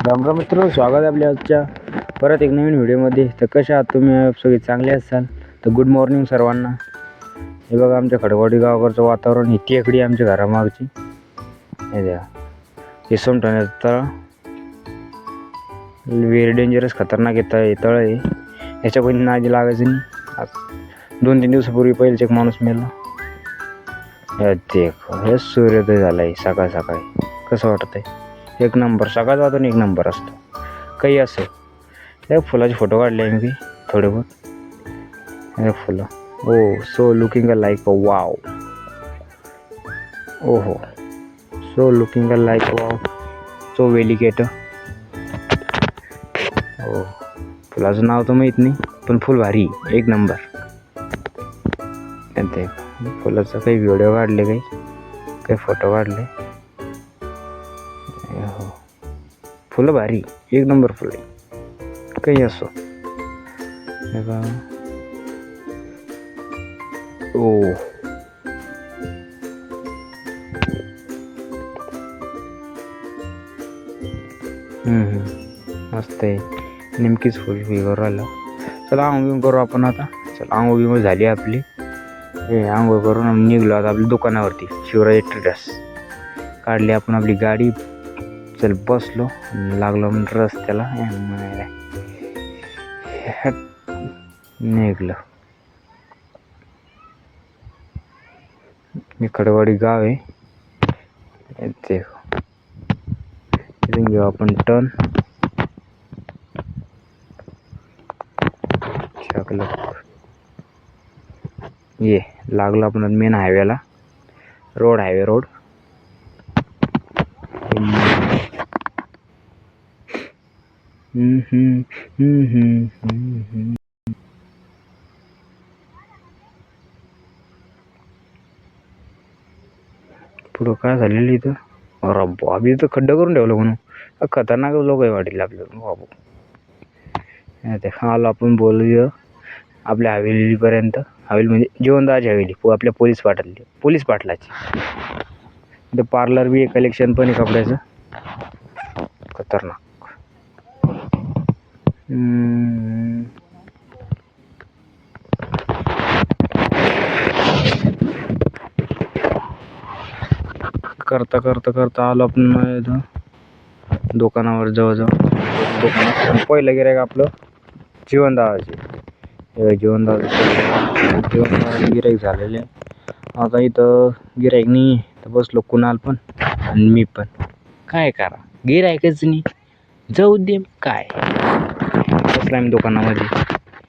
राम राम मित्र, स्वागत आहे आपल्या आजच्या परत एक नवीन व्हिडिओमध्ये. तर कशा आहात तुम्ही? सगळे चांगले असाल तर गुड मॉर्निंग सर्वांना. हे बघा आमच्या खडकवाडी गावाकडचं वातावरण. ही टेकडी आमच्या घरामागची. हे द्या हे सोमठाण्याचं तळ. व्हेरी डेंजरस खतरनाक तळ आहे. याच्या पण नादी लागायचं नाही. 2-3 दिवसापूर्वी पहिलेच एक माणूस मेला. हे सूर्योदय झाला आहे सकाळ सकाळी. कसं वाटत आहे? एक नंबर. सकाळचं वातावरण एक नंबर असतं. काही असो. हे फुलाचे फोटो काढले मी थोडे बहुत. हे फुलं so looking a like a wow. ओहो, so looking a like wow, so delicate. हो, फुलाचं नाव तर माहीत नाही पण फुल भारी एक नंबर. ते फुलाचं काही व्हिडिओ काढले, काही फोटो काढले. हो, फुलं भारी एक नंबर फुले. काही असो. हे बघा. मस्त आहे. नेमकीच फुल फिगर राहिलं. चला आंघोळ करू आपण आता. चला आंघोळ झाली आपली. हे आंघोळ करून निघलो आता आपल्या दुकानावरती. शिवराज ट्रेडर्स. काढली आपण आपली गाडी. चल बसलो, लागलो रस्त्याला. निघलो. मी खडकवाडी गाव आहे. इथून घेऊ आपण टर्न. ये लागलो आपण मेन हायवेला. Highway road. पुढं काय झालेलं इथं? अरे बाबी, इथं खड्डा करून ठेवलं म्हणून. खतरनाक लोक आहे वाटेल आपल्याला बाबू. आलो आपण बोलूया आपल्या हवेलीपर्यंत. हवेली म्हणजे जीवनदाची हवेली, आपल्या पोलीस पाटलाची. इथं पार्लर बी आहे, कलेक्शन पण आहे कपड्याचं. खतरनाक. करता आलो आपण इथं दुकानावर. जवळजवळ पहिलं गिऱ्हाईक आपलं जीवनदाचे. जीवनदाचे गिऱ्हाईक झालेले. आता इथं गिऱ्हाईक नाही तर बसलो कुणाल पण आणि मी पण. काय करा, गिऱ्हाईकच नाही, जाऊ दे. काय बसला मी दुकानामध्ये.